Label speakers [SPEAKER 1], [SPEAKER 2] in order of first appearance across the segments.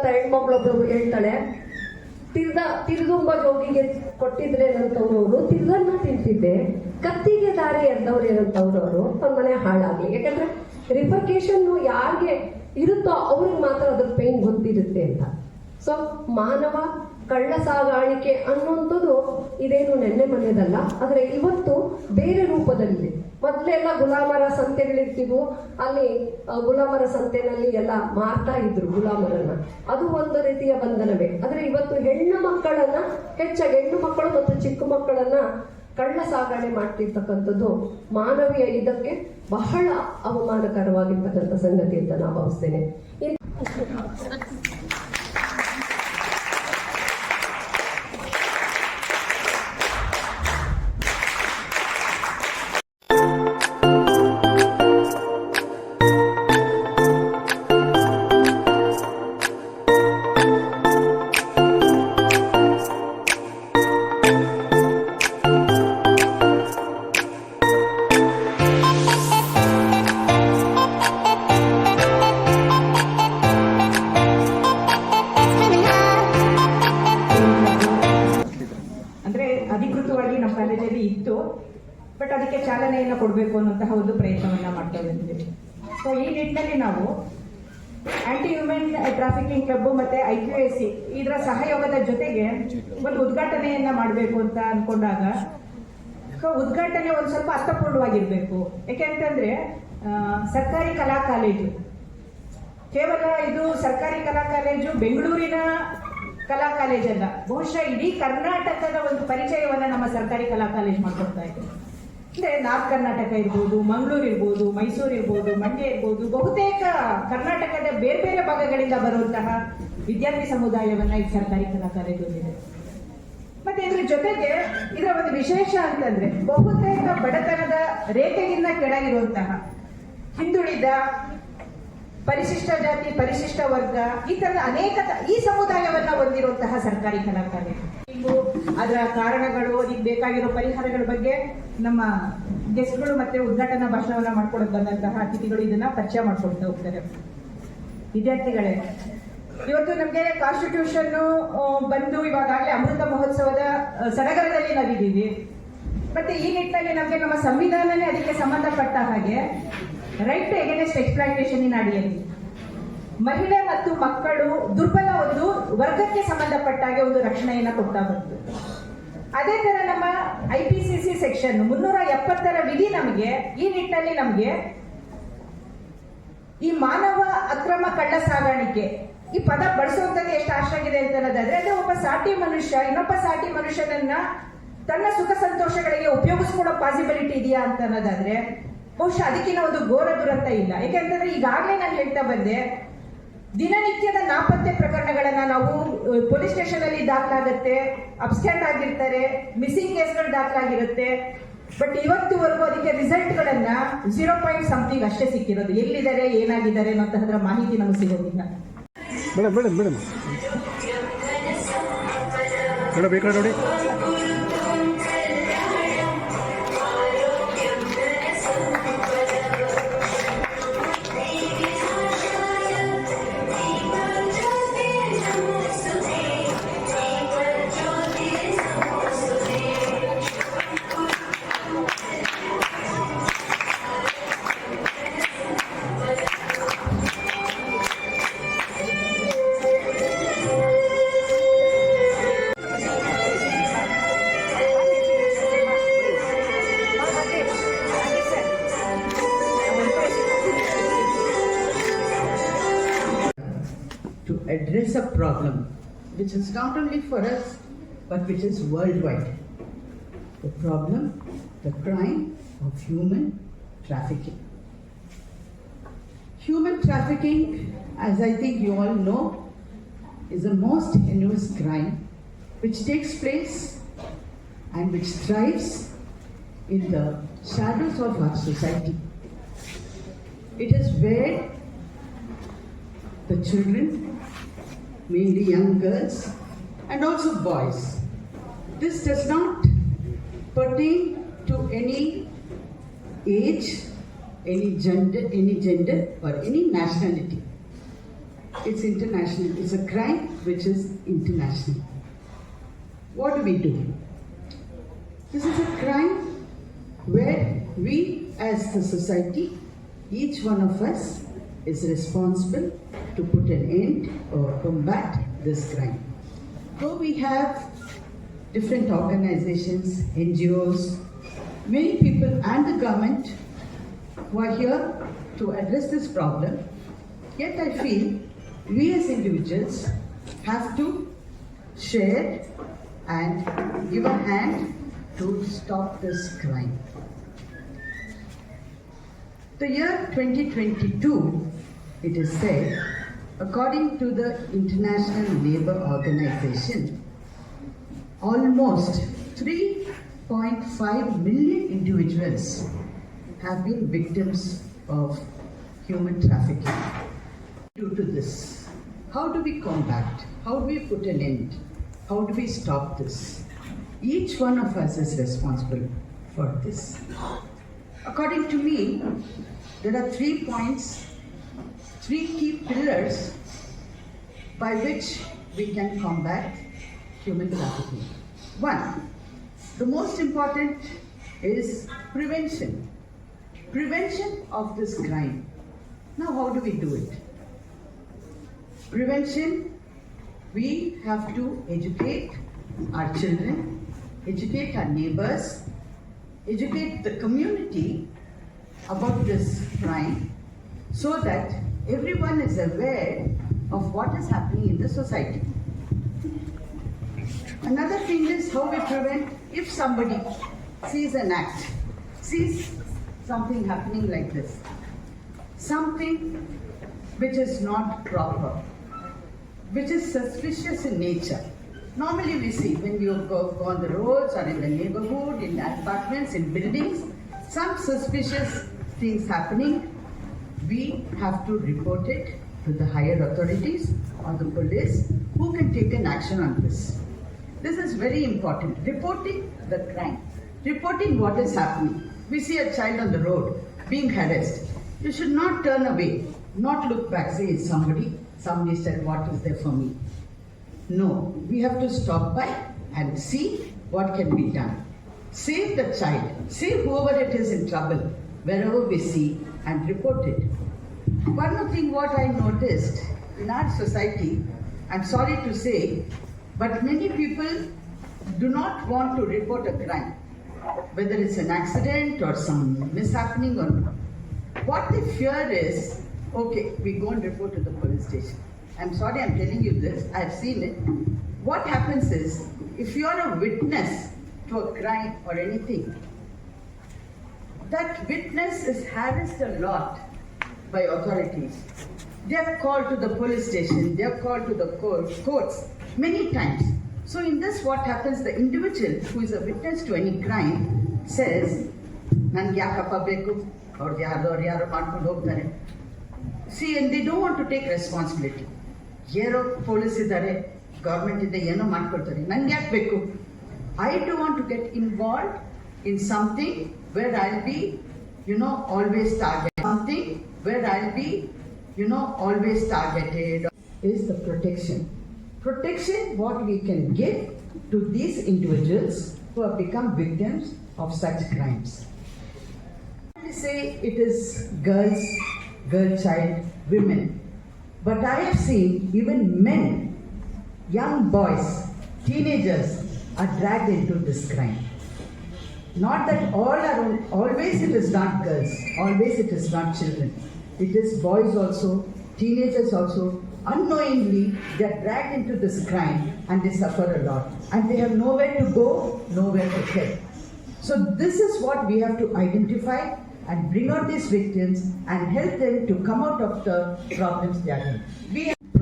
[SPEAKER 1] ಅಂತ ಹೆಣ್ಮಕ್ಳೊಬ್ಳು ಹೇಳ್ತಾಳೆ, ತಿರ್ದುಂಬ ಜೋಗಿಗೆ ಕೊಟ್ಟಿದ್ರೆ ಏನಂತವ್ರವ್ರು ತಿರ್ಗನ್ನ ತಿಂತಿದ್ದೆ, ಕತ್ತಿಗೆ ದಾರಿ ಎರ್ದವ್ರು ಏನಂತವ್ರವ್ರು ಅವ್ರ ಮನೆ ಹಾಳಾಗ್ಲಿ. ಯಾಕಂದ್ರೆ ರಿಫರ್ಕೇಶನ್ ಯಾರಿಗೆ ಇರುತ್ತೋ ಅವ್ರಿಗೆ ಮಾತ್ರ ಅದ್ರ ಪೇನ್ ಗೊತ್ತಿರುತ್ತೆ ಅಂತ. ಸೊ ಮಾನವ ಕಳ್ಳ ಸಾಗಾಣಿಕೆ ಅನ್ನುವಂಥದ್ದು ಇದೇನು ನೆನ್ನೆ ಮನೆಯದಲ್ಲ, ಆದರೆ ಇವತ್ತು ಬೇರೆ ರೂಪದಲ್ಲಿದೆ. ಮೊದಲೆಲ್ಲ ಗುಲಾಮರ ಸಂತೆಗಳಿರ್ತಿದ್ವು, ಅಲ್ಲಿ ಗುಲಾಮರ ಸಂತೆನಲ್ಲಿ ಎಲ್ಲ ಮಾರ್ತಾ ಇದ್ರು ಗುಲಾಮರನ್ನ, ಅದು ಒಂದು ರೀತಿಯ ಬಂಧನವೇ. ಆದರೆ ಇವತ್ತು ಹೆಣ್ಣು ಮಕ್ಕಳನ್ನ, ಹೆಚ್ಚಾಗಿ ಹೆಣ್ಣು ಮಕ್ಕಳು ಮತ್ತು ಚಿಕ್ಕ ಮಕ್ಕಳನ್ನ ಕಳ್ಳ ಸಾಗಣೆ ಮಾಡ್ತಿರ್ತಕ್ಕಂಥದ್ದು ಮಾನವೀಯ ಇದಕ್ಕೆ ಬಹಳ ಅವಮಾನಕರವಾಗಿರ್ತಕ್ಕಂಥ ಸಂಗತಿ ಅಂತ ನಾನು ಭಾವಿಸ್ತೇನೆ.
[SPEAKER 2] ಅಧಿಕೃತವಾಗಿ ನಮ್ಮ ಕಾಲೇಜಲ್ಲಿ ಇತ್ತು, ಬಟ್ ಅದಕ್ಕೆ ಚಾಲನೆಯನ್ನು ಕೊಡಬೇಕು ಅನ್ನುವಂತಹ ಒಂದು ಪ್ರಯತ್ನವನ್ನ ಮಾಡ್ತಾ ಬಂದಿದ್ದೀವಿ. ಸೊ ಈ ನಿಟ್ಟಿನಲ್ಲಿ ನಾವು ಆಂಟಿ ಹ್ಯೂಮನ್ ಟ್ರಾಫಿಕಿಂಗ್ ಕ್ಲಬ್ ಮತ್ತೆ IQAC ಇದರ ಸಹಯೋಗದ ಜೊತೆಗೆ ಒಂದು ಉದ್ಘಾಟನೆಯನ್ನ ಮಾಡಬೇಕು ಅಂತ ಅನ್ಕೊಂಡಾಗ, ಸೊ ಉದ್ಘಾಟನೆ ಒಂದು ಸ್ವಲ್ಪ ಅರ್ಥಪೂರ್ಣವಾಗಿರ್ಬೇಕು. ಯಾಕೆಂತಂದ್ರೆ ಸರ್ಕಾರಿ ಕಲಾ ಕಾಲೇಜು, ಕೇವಲ ಇದು ಸರ್ಕಾರಿ ಕಲಾ ಕಾಲೇಜು ಬೆಂಗಳೂರಿನ ಕಲಾ ಕಾಲೇಜ್ ಅಲ್ಲ, ಬಹುಶಃ ಇಡೀ ಕರ್ನಾಟಕದ ಒಂದು ಪರಿಚಯವನ್ನ ನಮ್ಮ ಸರ್ಕಾರಿ ಕಲಾ ಕಾಲೇಜ್ ಮಾಡ್ಕೊಡ್ತಾ ಇದೆ. ಅಂದ್ರೆ ನಾರ್ತ್ ಕರ್ನಾಟಕ ಇರ್ಬೋದು, ಮಂಗಳೂರು ಇರ್ಬೋದು, ಮೈಸೂರು ಇರ್ಬೋದು, ಮಂಡ್ಯ ಇರ್ಬೋದು, ಬಹುತೇಕ ಕರ್ನಾಟಕದ ಬೇರೆ ಬೇರೆ ಭಾಗಗಳಿಂದ ಬರುವಂತಹ ವಿದ್ಯಾರ್ಥಿ ಸಮುದಾಯವನ್ನ ಈ ಸರ್ಕಾರಿ ಕಲಾ ಕಾಲೇಜ್ ಹೊಂದಿದೆ. ಮತ್ತೆ ಇದ್ರ ಜೊತೆಗೆ ಇದರ ಒಂದು ವಿಶೇಷ ಅಂತಂದ್ರೆ ಬಹುತೇಕ ಬಡತನದ ರೇಖೆಗಿಂತ ಕೆಳಗಿರುವಂತಹ ಹಿಂದುಳಿದ, ಪರಿಶಿಷ್ಟ ಜಾತಿ, ಪರಿಶಿಷ್ಟ ವರ್ಗ, ಈ ತರದ ಅನೇಕ ಈ ಸಮುದಾಯವನ್ನ ಹೊಂದಿರುವಂತಹ ಸರ್ಕಾರಿ ಕಲಾ ಕಾಲೇಜು. ಅದರ ಕಾರಣಗಳು, ಅದಕ್ಕೆ ಬೇಕಾಗಿರೋ ಪರಿಹಾರಗಳ ಬಗ್ಗೆ ನಮ್ಮ ಗೆಸ್ಟ್ಗಳು ಮತ್ತೆ ಉದ್ಘಾಟನಾ ಭಾಷಣವನ್ನ ಮಾಡ್ಕೊಡಕ್ ಬಂದಂತಹ ಅತಿಥಿಗಳು ಇದನ್ನ ಪರಿಚಯ ಮಾಡ್ಕೊಳ್ತಾ ಹೋಗ್ತಾರೆ. ವಿದ್ಯಾರ್ಥಿಗಳೇ, ಇವತ್ತು ನಮ್ಗೆ ಕಾನ್ಸ್ಟಿಟ್ಯೂಷನ್ ಬಂದು ಇವಾಗಲೇ ಅಮೃತ ಮಹೋತ್ಸವದ ಸಡಗರದಲ್ಲಿ ನಾವಿದ್ದೀವಿ. ಮತ್ತೆ ಈ ನಿಟ್ಟಿನಲ್ಲಿ ನಮ್ಗೆ ನಮ್ಮ ಸಂವಿಧಾನನೇ ಅದಕ್ಕೆ ಸಂಬಂಧಪಟ್ಟ ಹಾಗೆ ರೈಟ್ ಟು ಎಗೇನೆಸ್ಟ್ ಎಕ್ಸ್ಪ್ಲಾಂಟೇಷನ್ ಇನ್ ಅಡಿಯಲ್ಲಿ ಮಹಿಳೆ ಮತ್ತು ಮಕ್ಕಳು ದುರ್ಬಲ ಒಂದು ವರ್ಗಕ್ಕೆ ಸಂಬಂಧಪಟ್ಟ ಹಾಗೆ ಒಂದು ರಕ್ಷಣೆಯನ್ನ ಕೊಡ್ತಾ ಬಂತು. ಅದೇ ತರ ನಮ್ಮ IPCC ಸೆಕ್ಷನ್ 370ರ ವಿಧಿ ನಮಗೆ ಈ ನಿಟ್ಟಿನಲ್ಲಿ ನಮಗೆ ಈ ಮಾನವ ಅಕ್ರಮ ಕಳ್ಳ ಸಾಗಾಣಿಕೆ ಈ ಪದ ಬಳಸುವಂತದ್ದು ಎಷ್ಟು ಆಗಿದೆ ಅಂತ ಅನ್ನೋದಾದ್ರೆ, ಅದೇ ಒಬ್ಬ ಸಾಟಿ ಮನುಷ್ಯ ಇನ್ನೊಬ್ಬ ಸಾಟಿ ಮನುಷ್ಯನನ್ನ ತನ್ನ ಸುಖ ಸಂತೋಷಗಳಿಗೆ ಉಪಯೋಗಿಸ್ಕೊಳ್ಳೋ ಪಾಸಿಬಿಲಿಟಿ ಇದೆಯಾ ಅಂತ ಅನ್ನೋದಾದ್ರೆ ಬಹುಶಃ ಅದಕ್ಕಿಂತ ಒಂದು ಘೋರ ದುರಂತ ಇಲ್ಲ. ಯಾಕೆಂತಂದ್ರೆ ಈಗಾಗಲೇ ನಾನು ಹೇಳ್ತಾ ಬಂದೆ, ದಿನನಿತ್ಯದ ನಾಪತ್ತೆ ಪ್ರಕರಣಗಳನ್ನ ನಾವು ಪೊಲೀಸ್ ಸ್ಟೇಷನ್ ಅಲ್ಲಿ ದಾಖಲಾಗುತ್ತೆ, ಅಬ್ಸ್ಟ್ಯಾಂಡ್ ಆಗಿರ್ತಾರೆ, ಮಿಸ್ಸಿಂಗ್ ಕೇಸ್ಗಳು ದಾಖಲಾಗಿರುತ್ತೆ. ಬಟ್ ಇವತ್ತುವರೆಗೂ ಅದಕ್ಕೆ ರಿಸಲ್ಟ್ಗಳನ್ನ 0.something ಅಷ್ಟೇ ಸಿಕ್ಕಿರೋದು. ಎಲ್ಲಿದ್ದಾರೆ, ಏನಾಗಿದ್ದಾರೆ ಅನ್ನೋಂತಹದ್ರ ಮಾಹಿತಿ ನಮಗೆ ಸಿಗೋದಿಲ್ಲ.
[SPEAKER 3] ನೋಡಿ
[SPEAKER 4] to address a problem which is not only for us but which is worldwide. The problem, the crime of human trafficking. Human trafficking, as I think you all know, is the most heinous crime which takes place and which thrives in the shadows of our society. It is where the children, mainly young girls and also boys, this does not pertain to any age, any gender or any nationality. it's international. It's a crime which is international. What do we do? This is a crime where we as the society, each one of us is responsible to put an end or combat this crime. So we have different organizations, NGOs, many people and the government who are here to address this problem. Yet I feel we as individuals have to share and give a hand to stop this crime. The year 2022, it is said, according to the International Labour Organization, almost 3.5 million individuals have been victims of human trafficking. Due to this, how do we combat? How do we put an end? How do we stop this? Each one of us is responsible for this. According to me, there are 3 points, 3 key pillars by which we can combat human trafficking. 1, the most important is prevention. Prevention of this crime. Now, how do we do it? Prevention, we have to educate our children, educate our neighbors, educate the community about this crime so that everyone is aware of what is happening in the society. Another thing is how we prevent if somebody sees an act, sees something happening like this, something which is not proper, which is suspicious in nature. Normally we see when we go on the roads or in the neighborhood, in apartments, in buildings, some suspicious things happening, we have to report it to the higher authorities or the police who can take an action on this. This is very important. Reporting the crime, reporting what is happening. We see a child on the road being harassed. You should not turn away, not look back, say it's somebody said what is there for me. No, we have to stop by and see what can be done. Save the child, save whoever it is in trouble, wherever we see, and report it. One more thing what I noticed in our society, I'm sorry to say, but many people do not want to report a crime, whether it's an accident or some mishappening or not. What they fear is, okay, we go and report to the police station. I'm sorry I'm telling you this, I've seen it. What happens is, if you're a witness to a crime or anything, that witness is harassed a lot by authorities. They are called to the police station, they are called to the courts many times. So in this, what happens, the individual who is a witness to any crime says, "Nange yakappa beku," or yaro ಮಾಡ್ಕೊಂಡು ಹೋಗ್ತಾರೆ. See, and they don't want to take responsibility. ಯಾರೋ police ಇದ್ದಾರೆ, government ಇದೆ, ಏನೋ ಮಾಡ್ಕೊಳ್ತಾರೆ, ನಂಗೆ ಯಾಕೆ ಬೇಕು? I don't want to get involved in something where I'll be, always targeted. Something where I'll be, always targeted is the protection. Protection what we can give to these individuals who have become victims of such crimes. I say it is girl child, women. But I have seen even men, young boys, teenagers are dragged into this crime. Not that always it is not girls, always it is not children. It is boys also, teenagers also. Unknowingly, they are dragged into this crime and they suffer a lot. And they have nowhere to go, nowhere to head. So this is what we have to identify and bring out these victims and help them to come out of the problems they are in. We have to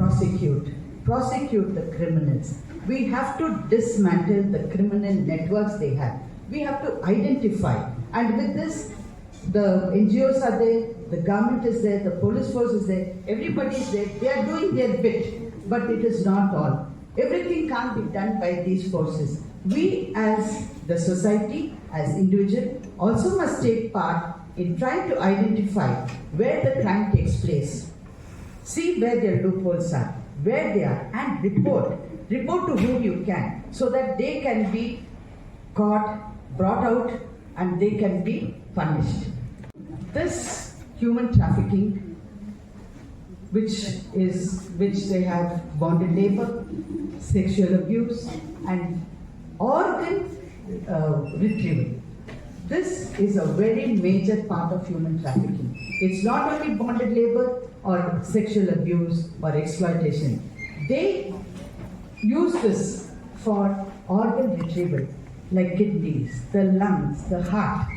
[SPEAKER 4] prosecute the criminals. We have to dismantle the criminal networks they have. We have to identify. And with this, the NGOs are there, the government is there, the police force is there, everybody is there. They are doing their bit, but it is not all. Everything can't be done by these forces. We as the society, as individuals, also must take part in trying to identify where the crime takes place. See where their loopholes are, where they are, and report. Report to whom you can, so that they can be caught, brought out, and they can be punished. This human trafficking, which they have bonded labor, sexual abuse, and organ retrieval. This is a very major part of human trafficking. It's not only bonded labor or sexual abuse or exploitation. They use this for organ retrieval, like kidneys, the lungs, the heart,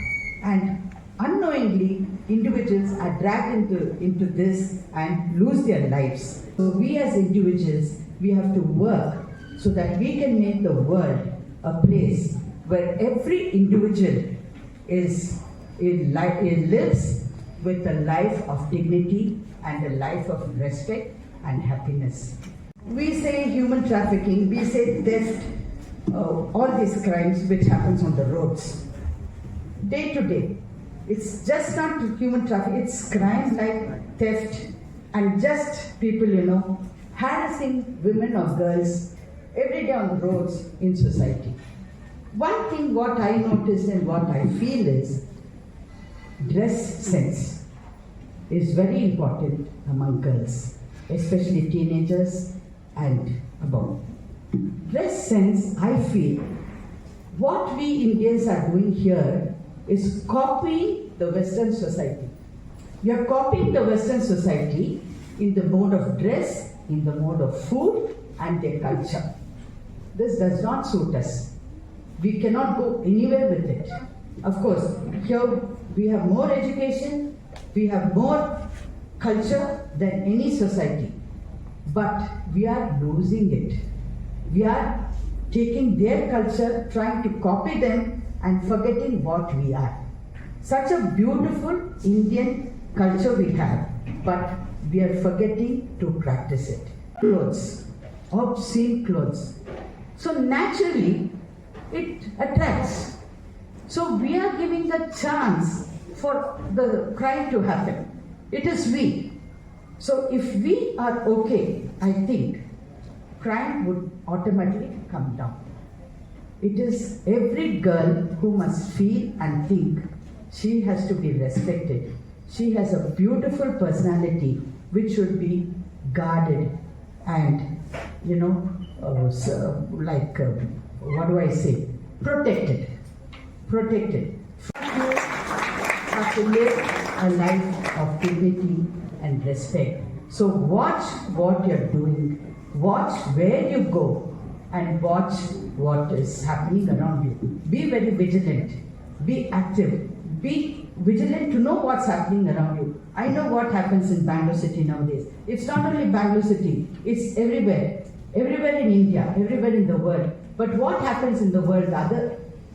[SPEAKER 4] and unknowingly individuals are dragged into this and lose their lives. So we as individuals, we have to work so that we can make the world a place where every individual lives with a life of dignity and a life of respect and happiness. We say human trafficking, we say theft, all these crimes which happens on the roads. Day to day, it's just not human trafficking, it's crimes like theft and just people, harassing women or girls every day on the roads in society. One thing what I noticed and what I feel is dress sense is very important among girls, especially teenagers and above. Dress sense, I feel, what we Indians are doing here is copying the Western society. We are copying the Western society in the mode of dress, in the mode of food and their culture. This does not suit us. We cannot go anywhere with it. Of course, here we have more education, we have more culture than any society, but we are losing it. We are taking their culture, trying to copy them and forgetting what we are. Such a beautiful Indian culture we have, but we are forgetting to practice it. Clothes, obscene clothes. So naturally, it attracts. So we are giving the chance for the crime to happen. It is we. So if we are okay, I think crime would automatically come down. It is every girl who must feel and think she has to be respected. She has a beautiful personality which should be guarded and, what do I say? Protected. Protected. You have to live a life of dignity and respect. So watch what you're doing, watch where you go, and watch what is happening around you. Be very vigilant, be active, be vigilant to know what's happening around you. I know what happens in Bangalore city nowadays. It's not only Bangalore city, it's everywhere. Everywhere in India, everywhere in the world. But what happens in the world,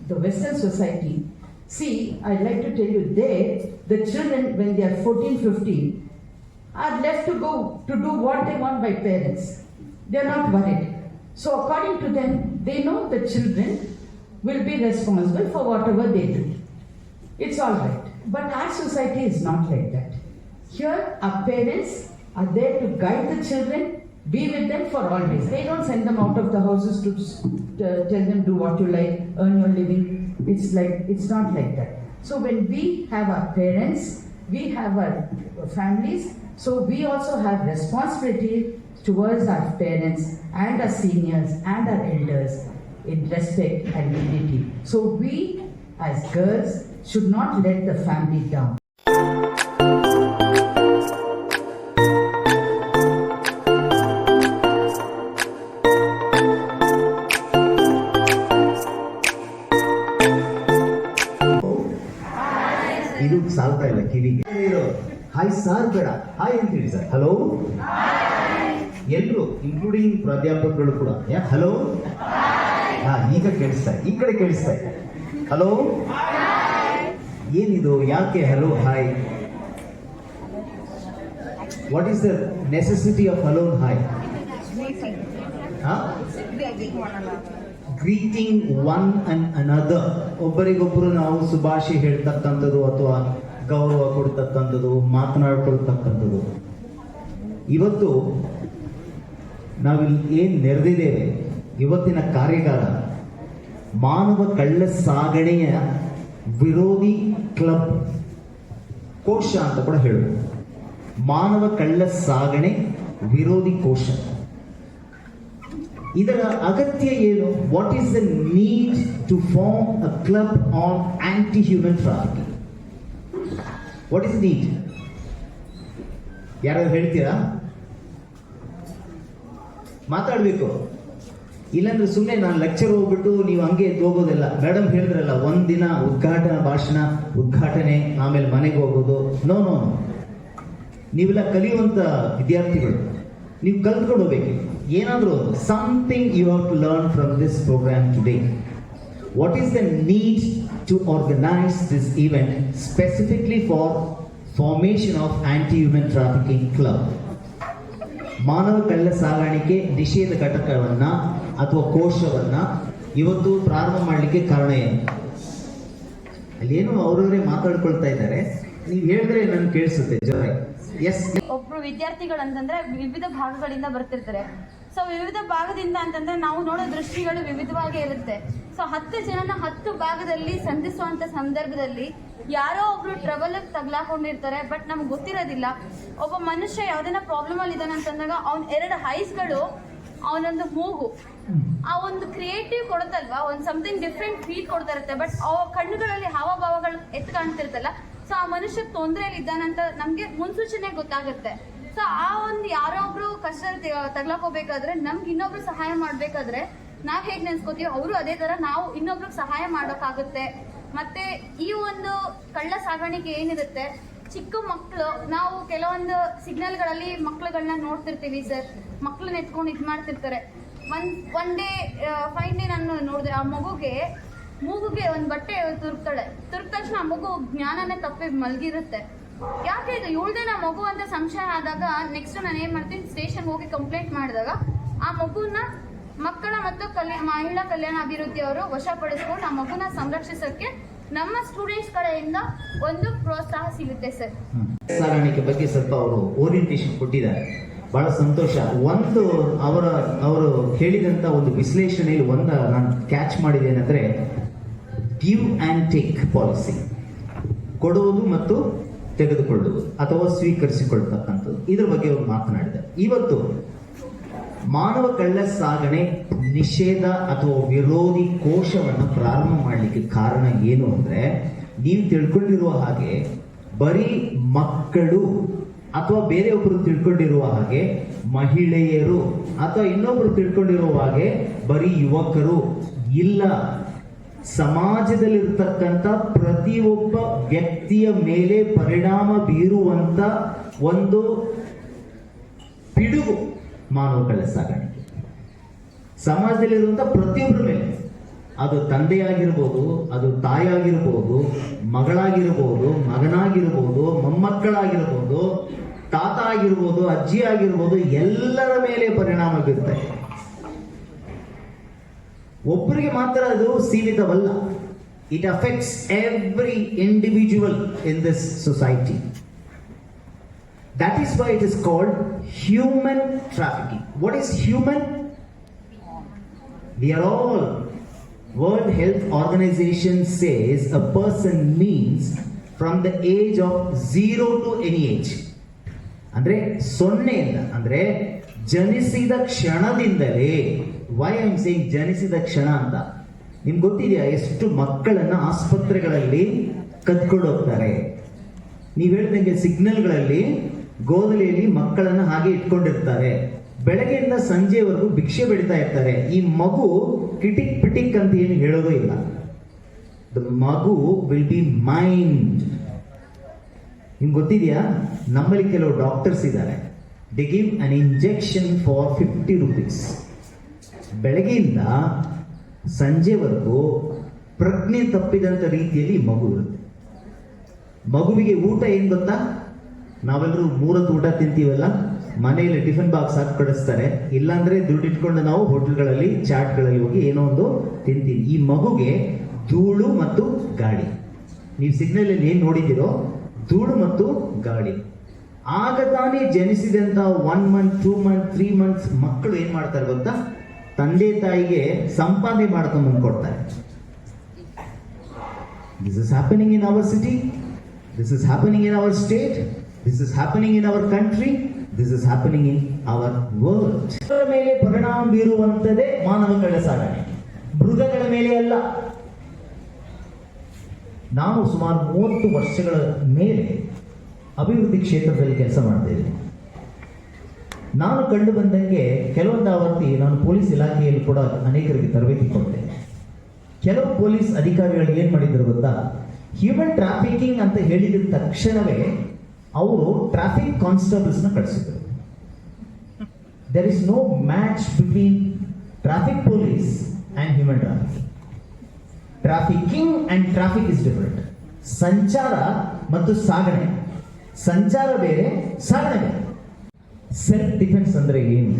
[SPEAKER 4] the Western society, see, I'd like to tell you there, the children when they are 14, 15, are left to go to do what they want by parents. They're not worried. So according to them, they know the children will be responsible for whatever they do. It's all right. But our society is not like that. Here, our parents are there to guide the children, be with them for always. They don't send them out of the houses to tell them do what you like, earn your living. It's not like that. So when we have our parents, we have our families, so we also have responsibility towards our parents and our seniors and our elders in respect and dignity. So we as girls should not let the family down.
[SPEAKER 3] ಇದು ಸಾಲ್ತಾ ಇಲ್ಲ ಕಿವಿಗೆ. Hi sir ಬೇಡ, hi ಅಂತ ಹೇಳಿ sir. Hello, ಎಲ್ಲರೂ including ಪ್ರಾಧ್ಯಾಪಕರು ಕೂಡ hello. ಈಗ ಕೇಳಿಸ್ತಾ, ಈ ಕಡೆ ಕೇಳಿಸ್ತಾ. ಹಲೋ, ಏನಿದು, ಯಾಕೆ hello hi? What is the necessity of hello hi? Greeting one and another. ಒಬ್ಬರಿಗೊಬ್ಬರು ನಾವು ಶುಭಾಶಯ ಹೇಳ್ತಕ್ಕಂಥದ್ದು ಅಥವಾ ಗೌರವ ಕೊಡ್ತಕ್ಕಂಥದ್ದು, ಮಾತನಾಡ್ಕೊಳ್ತಕ್ಕಂಥದ್ದು. ಇವತ್ತು ನಾವಿಲ್ಲಿ ಏನು ನೆರೆದಿದ್ದೇವೆ, ಇವತ್ತಿನ ಕಾರ್ಯಾಗಾರ ಮಾನವ ಕಳ್ಳ ಸಾಗಣೆಯ ವಿರೋಧಿ ಕ್ಲಬ್ ಕೋಶ ಅಂತ ಕೂಡ ಹೇಳುವುದು. ಮಾನವ ಕಳ್ಳ ಸಾಗಣೆ ವಿರೋಧಿ ಕೋಶ. ಇದರ ಅಗತ್ಯ ಏನು? What is the need to form a club on anti human trafficking? What is need? ಯಾರಾದ್ರು ಹೇಳ್ತೀರಾ? ಮಾತಾಡಬೇಕು. ಇಲ್ಲಾಂದ್ರೆ ಸುಮ್ಮನೆ ನಾನು ಲೆಕ್ಚರ್ ಹೋಗ್ಬಿಟ್ಟು ನೀವು ಹಂಗೆ ಎದ್ದು ಹೋಗೋದಿಲ್ಲ. ಮೇಡಮ್ ಹೇಳಿದ್ರಲ್ಲ, ಒಂದಿನ ಉದ್ಘಾಟನೆ ಆಮೇಲೆ ಮನೆಗೆ ಹೋಗೋದು. ನೋ ನೋ ನೋ, ನೀವೆಲ್ಲ ಕಲಿಯುವಂತ ವಿದ್ಯಾರ್ಥಿಗಳು, ನೀವು ಕಲ್ತ್ಕೊಂಡು ಹೋಗ್ಬೇಕು. ಏನಾದರೂ something you have to learn from this programme today. What is the need to organise this event specifically for formation of anti human trafficking club? ಮಾನವ ಕಳ್ಳ ಸಾಗಾಣಿಕೆ ನಿಷೇಧ ಘಟಕವನ್ನ ಅಥವಾ ಕೋಶವನ್ನ ಇವತ್ತು ಪ್ರಾರಂಭ ಮಾಡಲಿಕ್ಕೆ ಕಾರಣ ಏನು? ಅಲ್ಲೇನು ಅವರವರೇ ಮಾತಾಡ್ಕೊಳ್ತಾ ಇದ್ದಾರೆ, ನೀವು ಹೇಳಿದ್ರೆ ನನ್ಗೆ ಕೇಳಿಸುತ್ತೆ ಜೊತೆ. ಎಸ್,
[SPEAKER 5] ಒಬ್ರು ವಿದ್ಯಾರ್ಥಿಗಳು ಅಂತಂದ್ರೆ ವಿವಿಧ ಭಾಗಗಳಿಂದ ಬರ್ತಿರ್ತಾರೆ. ಸೊ ವಿವಿಧ ಭಾಗದಿಂದ ಅಂತಂದ್ರೆ ನಾವು ನೋಡೋ ದೃಷ್ಟಿಗಳು ವಿವಿಧವಾಗಿ ಇರುತ್ತೆ. ಸೊ 10 ಜನನ 10 ಭಾಗದಲ್ಲಿ ಸಂಧಿಸುವಂತ ಸಂದರ್ಭದಲ್ಲಿ ಯಾರೋ ಒಬ್ರು ಟ್ರಬಲ್ ತಗ್ಲಾಕೊಂಡಿರ್ತಾರೆ. ಬಟ್ ನಮ್ಗೆ ಗೊತ್ತಿರೋದಿಲ್ಲ, ಒಬ್ಬ ಮನುಷ್ಯ ಯಾವ್ದೇನೋ ಪ್ರಾಬ್ಲಮ್ ಅಲ್ಲಿ ಇದ್ದಾನೆ ಅಂತಂದಾಗ ಅವ್ನ 2 ಐಸ್ಗಳು, ಅವನೊಂದು ಮೂಗು, ಆ ಒಂದು ಕ್ರಿಯೇಟಿವ್ ಕೊಡುತ್ತಲ್ವಾ, ಒಂದು ಸಮಥಿಂಗ್ ಡಿಫ್ರೆಂಟ್ ಫೀಲ್ ಕೊಡ್ತಾ ಇರುತ್ತೆ. ಬಟ್ ಅವ ಕಣ್ಣುಗಳಲ್ಲಿ ಹಾವಭಾವಗಳು ಎತ್ತು ಕಾಣ್ತಿರ್ತಲ್ಲ, ಸೊ ಆ ಮನುಷ್ಯ ತೊಂದರೆಯಲ್ಲಿ ಇದ್ದಾನಂತ ನಮ್ಗೆ ಮುನ್ಸೂಚನೆ ಗೊತ್ತಾಗುತ್ತೆ. ಸೊ ಆ ಒಂದು ಯಾರೋ ಒಬ್ರು ಕಷ್ಟ ತಗ್ಲಾಕೋಬೇಕಾದ್ರೆ ನಮ್ಗೆ ಇನ್ನೊಬ್ರು ಸಹಾಯ ಮಾಡ್ಬೇಕಾದ್ರೆ ನಾವ್ ಹೇಗ್ ನೆನ್ಸ್ಕೋತೀವಿ, ಅವರು ಅದೇ ತರ ನಾವು ಇನ್ನೊಬ್ರಿಗೆ ಸಹಾಯ ಮಾಡೋಕ್ಕಾಗುತ್ತೆ. ಮತ್ತೆ ಈ ಒಂದು ಕಳ್ಳ ಸಾಗಾಣಿಕೆ ಏನಿರುತ್ತೆ, ಚಿಕ್ಕ ಮಕ್ಕಳು, ನಾವು ಕೆಲವೊಂದು ಸಿಗ್ನಲ್ಗಳಲ್ಲಿ ಮಕ್ಳುಗಳನ್ನ ನೋಡ್ತಿರ್ತೀವಿ ಸರ್. ಮಕ್ಳನ್ನ ಎತ್ಕೊಂಡು ಇದು ಮಾಡ್ತಿರ್ತಾರೆ. ಒನ್ ಡೇ ಫೈನ್ ಡೇ ನಾನು ನೋಡಿದೆ, ಆ ಮೂಗುಗೆ ಒಂದು ಬಟ್ಟೆ ತುರುಕ್ತಾಳೆ. ತುರ್ಕ ತಕ್ಷಣ ಆ ಮಗು ಜ್ಞಾನನೇ ತಪ್ಪಿ ಮಲಗಿರುತ್ತೆ. ಯಾಕೆ ಇದು ಇವಳ್ದೆ ನಾ ಮಗು ಅಂತ ಸಂಶಯ ಆದಾಗ ನೆಕ್ಸ್ಟ್ ನಾನು ಏನ್ ಮಾಡ್ತೀನಿ, ಸ್ಟೇಷನ್ಗೆ ಹೋಗಿ ಕಂಪ್ಲೇಂಟ್ ಮಾಡಿದಾಗ ಆ ಮಗುನ ಮಕ್ಕಳ ಮತ್ತು ಮಹಿಳಾ ಕಲ್ಯಾಣ ಅಭಿವೃದ್ಧಿ ಅವರು ವಶಪಡಿಸ್ಕೊಂಡು ಆ ಮಗುನ ಸಂರಕ್ಷಿಸಕ್ಕೆ ನಮ್ಮ ಸ್ಟೂಡೆಂಟ್ಸ್ ಕಡೆಯಿಂದ ಒಂದು ಪ್ರೋತ್ಸಾಹ ಸಿಗುತ್ತೆ ಸರ್.
[SPEAKER 3] ಸಾಗಾಣಿಕೆ ಬಗ್ಗೆ ಸ್ವಲ್ಪ ಅವರು ಓರಿಯಂಟೇಷನ್ ಕೊಟ್ಟಿದ್ದಾರೆ, ಬಹಳ ಸಂತೋಷ. ಒಂದು ಅವರು ಹೇಳಿದಂತ ಒಂದು ವಿಶ್ಲೇಷಣೆಯಲ್ಲಿ ನಾನು ಕ್ಯಾಚ್ ಮಾಡಿದ್ದೇನೆಂದ್ರೆ, ಗಿವ್ ಆ್ಯಂಡ್ ಟೇಕ್ ಪಾಲಿಸಿ, ಕೊಡುವುದು ಮತ್ತು ತೆಗೆದುಕೊಳ್ಳುವುದು ಅಥವಾ ಸ್ವೀಕರಿಸಿಕೊಳ್ತಕ್ಕಂಥದ್ದು, ಇದ್ರ ಬಗ್ಗೆ ಅವರು ಮಾತನಾಡಿದ್ದಾರೆ. ಇವತ್ತು ಮಾನವ ಕಳ್ಳ ಸಾಗಣೆ ನಿಷೇಧ ಅಥವಾ ವಿರೋಧಿ ಕೋಶವನ್ನು ಪ್ರಾರಂಭ ಮಾಡಲಿಕ್ಕೆ ಕಾರಣ ಏನು ಅಂದ್ರೆ, ನೀವು ತಿಳ್ಕೊಂಡಿರುವ ಹಾಗೆ ಬರೀ ಮಕ್ಕಳು ಅಥವಾ ಬೇರೆಯೊಬ್ಬರು ತಿಳ್ಕೊಂಡಿರುವ ಹಾಗೆ ಮಹಿಳೆಯರು ಅಥವಾ ಇನ್ನೊಬ್ರು ತಿಳ್ಕೊಂಡಿರುವ ಹಾಗೆ ಬರೀ ಯುವಕರು ಇಲ್ಲ. ಸಮಾಜದಲ್ಲಿರ್ತಕ್ಕಂಥ ಪ್ರತಿಯೊಬ್ಬ ವ್ಯಕ್ತಿಯ ಮೇಲೆ ಪರಿಣಾಮ ಬೀರುವಂತ ಒಂದು ಪಿಡುಗು ಮಾನವ ಕಳ್ಳ ಸಾಗಾಣಿಕೆ. ಸಮಾಜದಲ್ಲಿರುವಂತ ಪ್ರತಿಯೊಬ್ಬರ ಮೇಲೆ, ಅದು ತಂದೆಯಾಗಿರ್ಬೋದು, ಅದು ತಾಯಿಯಾಗಿರ್ಬೋದು, ಮಗಳಾಗಿರ್ಬೋದು, ಮಗನಾಗಿರ್ಬೋದು, ಮೊಮ್ಮಕ್ಕಳಾಗಿರ್ಬೋದು, ತಾತ ಆಗಿರ್ಬೋದು, ಅಜ್ಜಿ ಆಗಿರ್ಬೋದು, ಎಲ್ಲರ ಮೇಲೆ ಪರಿಣಾಮ ಬೀರುತ್ತೆ. ಒಬ್ಬರಿಗೆ ಮಾತ್ರ ಅದು ಸೀಮಿತವಲ್ಲ. It affects every individual in this society. That is why it is called human trafficking. What is human? We are all. World Health Organization says a person means from the age of 0 to any age. ಅಂದ್ರೆ 0 ಅಂದ್ರೆ ಜನಿಸಿದ ಕ್ಷಣದಿಂದಲೇ. Why I am saying ಜನಿಸಿದ ಕ್ಷಣ ಅಂತ? ನಿಮ್ಗೆ ಗೊತ್ತಿದೆಯಾ ಎಷ್ಟು ಮಕ್ಕಳನ್ನ ಆಸ್ಪತ್ರೆಗಳಲ್ಲಿ ಕದ್ಕೊಂಡು ಹೋಗ್ತಾರೆ? ನೀವು ಹೇಳಿದಂಗೆ ಸಿಗ್ನಲ್ಗಳಲ್ಲಿ ಗೋದಲಿಯಲ್ಲಿ ಮಕ್ಕಳನ್ನ ಹಾಗೆ ಇಟ್ಕೊಂಡಿರ್ತಾರೆ. ಬೆಳಗ್ಗೆಯಿಂದ ಸಂಜೆವರೆಗೂ ಭಿಕ್ಷೆ ಬಿಡ್ತಾ ಇರ್ತಾರೆ. ಈ ಮಗು ಕಿಟಿಕ್ ಪಿಟಿಕ್ ಅಂತ ಏನು ಹೇಳೋದು ಇಲ್ಲ. ದ ಮಗು ವಿಲ್ ಬಿ ಮೈಂಡ್. ನಿಮ್ಗೆ ಗೊತ್ತಿದೆಯಾ, ನಮ್ಮಲ್ಲಿ ಕೆಲವು ಡಾಕ್ಟರ್ಸ್ ಇದ್ದಾರೆ, they give an injection for 50 rupees. ಬೆಳಗ್ಗೆಯಿಂದ ಸಂಜೆವರೆಗೂ ಪ್ರಜ್ಞೆ ತಪ್ಪಿದಂತ ರೀತಿಯಲ್ಲಿ ಮಗು ಇರುತ್ತೆ. ಮಗುವಿಗೆ ಊಟ ಏನ್ ಗೊತ್ತಾ? ನಾವೆಲ್ಲರೂ 3 ಹೊತ್ತು ಊಟ ತಿಂತೀವಲ್ಲ, ಮನೆಯಲ್ಲಿ ಟಿಫಿನ್ ಬಾಕ್ಸ್ ಹಾಕಿ ಕಳಿಸ್ತಾರೆ. ಇಲ್ಲಾಂದ್ರೆ ದುಡ್ಡಿಟ್ಕೊಂಡು ನಾವು ಹೋಟೆಲ್ಗಳಲ್ಲಿ ಚಾಟ್ಗಳಲ್ಲಿ ಹೋಗಿ ಏನೋ ಒಂದು ತಿಂತೀವಿ. ಈ ಮಗುಗೆ ಧೂಳು ಮತ್ತು ಗಾಳಿ, ನೀವು ಸಿಗ್ನಲ್ ಅಲ್ಲಿ ಏನ್ ನೋಡಿದಿರೋ ಧೂಳು ಮತ್ತು ಗಾಳಿ, ಆಗ ತಾನೇ ಜನಿಸಿದಂತ 1 month 2 month 3 months ಮಕ್ಕಳು ಏನ್ ಮಾಡ್ತಾರೆ ಗೊತ್ತಾ, ತಂದೆ ತಾಯಿಗೆ ಸಂಪಾದನೆ ಮಾಡ್ಕೊಂಡು ಕೊಡ್ತಾರೆ. This is happening in our city, this is happening in our state, this is happening in our country, this is happening in our world. ಅದರ ಮೇಲೆ ಪರಿಣಾಮ ಬೀರುವಂತದೇ ಮಾನವ ಕಳ್ಳಸಾಗಣೆ, ಮೃಗಗಳ ಮೇಲೆ ಅಲ್ಲ. ನಾವು ಸುಮಾರು 30 ವರ್ಷಗಳ ಮೇಲೆ ಅಭಿವೃದ್ಧಿ ಕ್ಷೇತ್ರದಲ್ಲಿ ಕೆಲಸ ಮಾಡ್ತಾ ಇದ್ದೀನಿ. ನಾನು ಕಂಡು ಬಂದಂಗೆ ಕೆಲವೊಂದು ಆವರ್ತಿ ನಾನು ಪೊಲೀಸ್ ಇಲಾಖೆಯಲ್ಲಿ ಕೂಡ ಅನೇಕರಿಗೆ ತರಬೇತಿ ಕೊಟ್ಟೆ. ಕೆಲವು ಪೊಲೀಸ್ ಅಧಿಕಾರಿಗಳು ಏನ್ ಮಾಡಿದ್ರು ಗೊತ್ತಾ, ಹ್ಯೂಮನ್ ಟ್ರಾಫಿಕಿಂಗ್ ಅಂತ ಹೇಳಿದ ತಕ್ಷಣವೇ ಅವರು ಟ್ರಾಫಿಕ್ ಕಾನ್ಸ್ಟೇಬಲ್ಸ್ ನ ಕಳಿಸಿದ್ರು. There is no match between traffic police and human trafficking. Trafficking and traffic is different. ಸಂಚಾರ ಮತ್ತು ಸಾಗಣೆ, ಸಂಚಾರ ಬೇರೆ, ಸಾಗಣೆ ಬೇರೆ. ಸೆಲ್ಫ್ ಡಿಫೆನ್ಸ್ ಅಂದ್ರೆ ಏನು?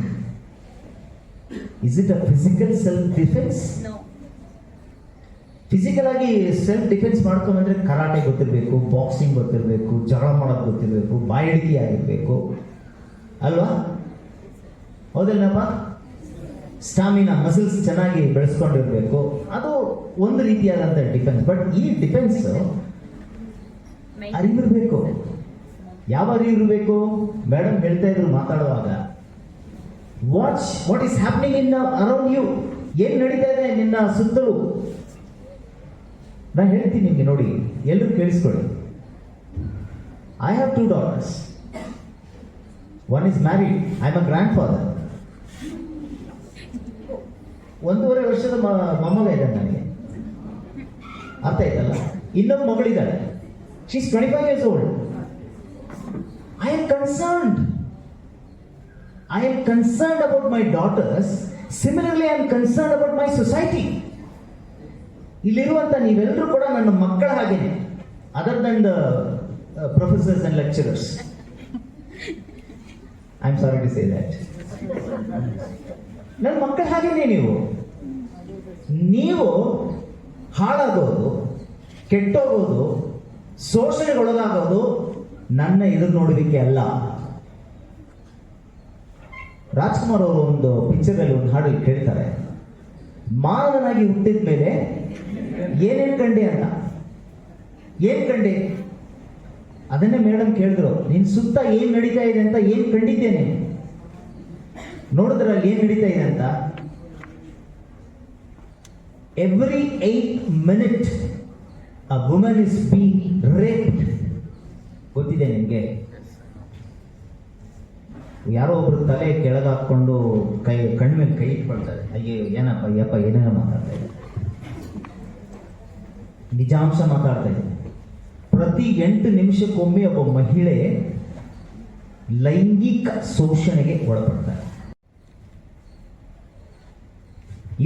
[SPEAKER 3] Is it a physical self defence? Physical ಆಗಿ ಸೆಲ್ಫ್ ಡಿಫೆನ್ಸ್ ಮಾಡ್ಕೊಂಡ್ರೆ ಕರಾಟೆ ಗೊತ್ತಿರಬೇಕು, ಬಾಕ್ಸಿಂಗ್ ಗೊತ್ತಿರಬೇಕು, ಜಗಳ ಮಾಡೋದು ಗೊತ್ತಿರಬೇಕು, ಬಾಯಿಡಿಕೆ ಆಗಿರ್ಬೇಕು ಅಲ್ವಾ? ಹೌದಲ್ಲಪ್ಪ? ಸ್ಟಾಮಿನಾ, ಮಸಲ್ಸ್ ಚೆನ್ನಾಗಿ ಬೆಳೆಸ್ಕೊಂಡಿರ್ಬೇಕು. ಅದು ಒಂದು ರೀತಿಯಾದಂತ ಡಿಫೆನ್ಸ್. ಬಟ್ ಈ ಡಿಫೆನ್ಸ್ ಅರಿವಿರ್ಬೇಕು. ಯಾವ ಅರಿವಿರ್ಬೇಕು? ಮೇಡಮ್ ಹೇಳ್ತಾ ಇದ್ರು ಮಾತಾಡುವಾಗ, what is happening in around you. ಏನ್ ನಡೀತಾ ಇದೆ ನಿನ್ನ ಸುತ್ತಲೂ? ನಾನು ಹೇಳ್ತೀನಿ ನಿಮ್ಗೆ, ನೋಡಿ, ಎಲ್ಲರೂ ಕೇಳಿಸ್ಕೊಳ್ಳಿ. I have 2 daughters. One is married. I am a grandfather. 1.5 ವರ್ಷದ ಮೊಮ್ಮಗ ಇದ್ದಾನೆ ನನಗೆ, ಅರ್ಥ ಆಯ್ತಲ್ಲ? ಇನ್ನೊಬ್ಬ ಮಗಳಿದ್ದಾಳೆ, she is 25 years old. I am concerned about my daughters. Similarly, I am concerned about my society. ಇಲ್ಲಿರುವಂತ ನೀವೆಲ್ಲರೂ ಕೂಡ ನನ್ನ ಮಕ್ಕಳ ಹಾಗೇನೆ, other than the professors and lecturers. I am sorry to say that. ನನ್ನ ಮಕ್ಕಳ ಹಾಗೇನೆ ನೀವು ಹಾಳಾಗೋದು, ಕೆಟ್ಟೋಗೋದು, ಶೋಷಣೆಗೊಳಗಾಗೋದು ನನ್ನ ಎದುರು ನೋಡೋದಕ್ಕೆ ಅಲ್ಲ. ರಾಜ್ಕುಮಾರ್ ಅವರು ಒಂದು ಪಿಕ್ಚರ್ ಅಲ್ಲಿ ಒಂದು ಹಾಡು ಕೇಳ್ತಾರೆ, ಮಾನವನಾಗಿ ಹುಟ್ಟಿದ ಮೇಲೆ ಏನೇನ್ ಕಂಡೆ ಅಂತ. ಏನ್ ಕಂಡೆ? ಅದನ್ನೇ ಮೇಡಮ್ ಕೇಳಿದ್ರು, ನಿನ್ ಸುತ್ತ ಏನ್ ನಡೀತಾ ಇದೆ ಅಂತ ಏನ್ ಕಂಡಿದ್ದೇನೆ? ನೋಡಿದ್ರಲ್ಲಿ ಏನ್ ನಡೀತಾ ಇದೆ ಅಂತ? Every 8 minutes a woman is being raped. ಗೊತ್ತಿದೆ ನಿಮ್ಗೆ? ಯಾರೋ ಒಬ್ರು ತಲೆ ಕೆಳಗಾಕೊಂಡು ಕಣ್ಮೇಲೆ ಕೈ ಇಟ್ಕೊಳ್ತಾರೆ. ಅಯ್ಯೋ ಏನಪ್ಪ ಅಯ್ಯಪ್ಪ ಏನೇನೋ ಮಾತಾಡ್ತಾ ಇದ್ದಾರೆ. ನಿಜಾಂಶ ಮಾತಾಡ್ತಾ ಇದ್ದಾರೆ. ಪ್ರತಿ 8 ನಿಮಿಷಕ್ಕೊಮ್ಮೆ ಒಬ್ಬ ಮಹಿಳೆ ಲೈಂಗಿಕ ಶೋಷಣೆಗೆ ಒಳಪಡ್ತಾರೆ.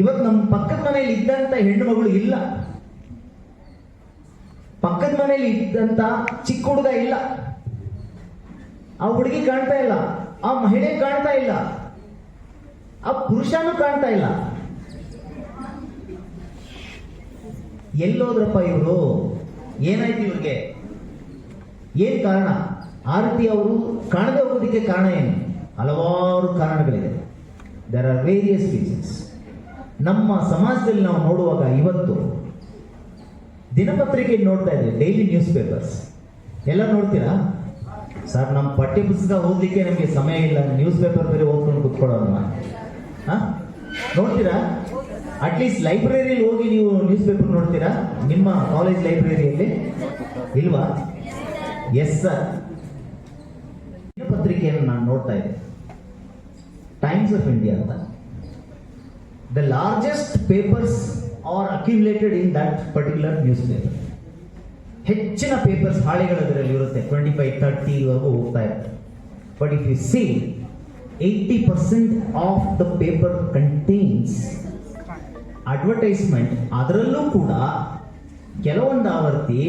[SPEAKER 3] ಇವತ್ತು ನಮ್ಮ ಪಕ್ಕದ ಮನೆಯಲ್ಲಿ ಇದ್ದಂತ ಹೆಣ್ಣು ಮಗಳು ಇಲ್ಲ, ಪಕ್ಕದ ಮನೆಯಲ್ಲಿ ಇದ್ದಂತ ಚಿಕ್ಕ ಹುಡುಗ ಇಲ್ಲ, ಆ ಹುಡುಗಿ ಕಾಣ್ತಾ ಇಲ್ಲ, ಆ ಮಹಿಳೆ ಕಾಣ್ತಾ ಇಲ್ಲ, ಆ ಪುರುಷನೂ ಕಾಣ್ತಾ ಇಲ್ಲ. ಎಲ್ಲೋದ್ರಪ್ಪ ಇವರು? ಏನಾಯ್ತು ಇವ್ರಿಗೆ? ಏನ್ ಕಾರಣ? ಆರತಿ ಅವರು ಕಾಣದೆ ಹೋಗೋದಕ್ಕೆ ಕಾರಣ ಏನು? ಹಲವಾರು ಕಾರಣಗಳಿದೆ. There are various reasons. ನಮ್ಮ ಸಮಾಜದಲ್ಲಿ ನಾವು ನೋಡುವಾಗ, ಇವತ್ತು ದಿನಪತ್ರಿಕೆ ನೋಡ್ತಾ ಇದ್ದೀವಿ, ಡೈಲಿ ನ್ಯೂಸ್ ಪೇಪರ್ಸ್ ಎಲ್ಲ ನೋಡ್ತೀರಾ? ಸರ್, ನಮ್ಮ ಪಠ್ಯ ಪುಸ್ತಕ ಓದಲಿಕ್ಕೆ ನಮಗೆ ಸಮಯ ಇಲ್ಲ, ನ್ಯೂಸ್ ಪೇಪರ್ ಬೇರೆ ಓದ್ಕೊಂಡು ಕುತ್ಕೊಳ್ಳೋಣ. ನೋಡ್ತೀರಾ? ಅಟ್ಲೀಸ್ಟ್ ಲೈಬ್ರರಿಯಲ್ಲಿ ಹೋಗಿ ನೀವು ನ್ಯೂಸ್ ಪೇಪರ್ ನೋಡ್ತೀರಾ? ನಿಮ್ಮ ಕಾಲೇಜ್ ಲೈಬ್ರರಿಯಲ್ಲಿ ಇಲ್ವಾ? Yes sir. ದಿನಪತ್ರಿಕೆಯನ್ನು ನಾನು ನೋಡ್ತಾ ಇದ್ದೆ, ಟೈಮ್ಸ್ ಆಫ್ ಇಂಡಿಯಾ ಅಂತ. The largest papers are accumulated in that particular newspaper. ಹೆಚ್ಚಿನ ಪೇಪರ್ಸ್ ಹಾಳೆಗಳು ಅದರಲ್ಲಿ ಇರುತ್ತೆ, 25-30 ವರೆಗೂ ಹೋಗ್ತಾ ಇರುತ್ತೆ. But if you see, 80% of the paper contains advertisement. ಅದರಲ್ಲೂ ಕೂಡ ಕೆಲವೊಂದು ಆವರ್ತಿ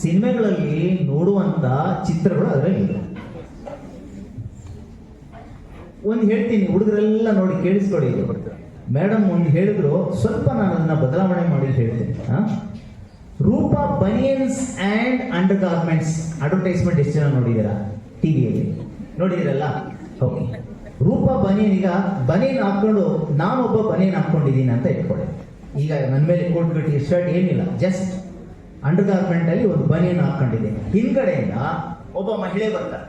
[SPEAKER 3] ಸಿನಿಮಾಗಳಲ್ಲಿ ನೋಡುವಂತ ಚಿತ್ರಗಳು ಅದರಲ್ಲಿ ಇದೆ. ಒಂದು ಹೇಳ್ತೀನಿ, ಹುಡುಗರೆಲ್ಲ ನೋಡಿ ಕೇಳಿಸ್ಕೊಳ್ಳಿ. ಮೇಡಮ್ ಒಂದು ಹೇಳಿದ್ರು, ಸ್ವಲ್ಪ ನಾನು ಅದನ್ನ ಬದಲಾವಣೆ ಮಾಡಿ ಹೇಳ್ತೀನಿ. Rupa banians and undergarments advertisement ಎಷ್ಟು ಜನ ನೋಡಿದ್ದೀರಾ? ಟಿವಿಯಲ್ಲಿ ನೋಡಿದಿರಲ್ಲ. ಓಕೆ, ರೂಪ ಬನಿಯನ್, ಈಗ ಬನಿಯನ್ ಹಾಕೊಂಡು ನಾನೊಬ್ಬ ಬನಿಯನ್ ಹಾಕೊಂಡಿದ್ದೀನಿ ಅಂತ ಇಟ್ಕೊಳ್ಳಿ. ಈಗ ನನ್ನ ಮೇಲೆ ಕೋಟ್ ಟಿ ಶರ್ಟ್ ಏನಿಲ್ಲ, ಜಸ್ಟ್ ಅಂಡರ್ ಗಾರ್ಮೆಂಟ್ ಅಲ್ಲಿ ಒಂದು ಬನಿಯನ್ ಹಾಕೊಂಡಿದೆ. ಹಿಂದ್ಗಡೆಯಿಂದ ಒಬ್ಬ ಮಹಿಳೆ ಬರ್ತಾಳೆ.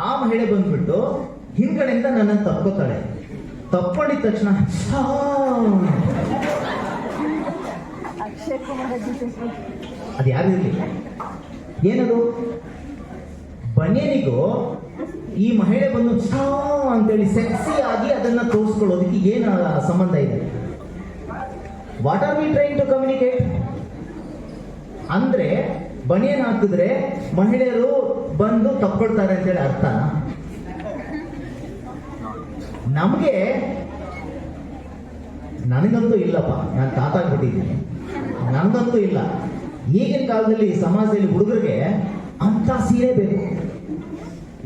[SPEAKER 3] ಆ ಮಹಿಳೆ ಬಂದ್ಬಿಟ್ಟು ಹಿಂದ್ಗಡೆಯಿಂದ ನನ್ನನ್ನು ತಪ್ಕೋತಾಳೆ. ತಪ್ಕೊಂಡಿದ ತಕ್ಷಣ ಅದು ಯಾರಿರ್ಲಿ, ಏನದು ಬನಿಯನಿಗೂ ಈ ಮಹಿಳೆ ಬಂದು ಅಂತೇಳಿ ಸೆಕ್ಸಿ ಆಗಿ ಅದನ್ನ ತೋರಿಸ್ಕೊಳ್ಳೋದಕ್ಕೆ ಏನು ಸಂಬಂಧ ಇದೆ? What are we trying to communicate? ಅಂದ್ರೆ ಬನಿಯನ್ ಹಾಕಿದ್ರೆ ಮಹಿಳೆಯರು ಬಂದು ತಪ್ಕೊಳ್ತಾರೆ ಅಂತೇಳಿ ಅರ್ಥ? ನಮಗೆ, ನನಗಂತೂ ಇಲ್ಲಪ್ಪ, ನಾನು ತಾತಾಗ್ಬಿಟ್ಟಿದ್ದೀನಿ, ನನಗಂತೂ ಇಲ್ಲ. ಈಗಿನ ಕಾಲದಲ್ಲಿ ಸಮಾಜದಲ್ಲಿ ಹುಡುಗರಿಗೆ ಅಂತ ಸೀರೆ ಬೇಕು.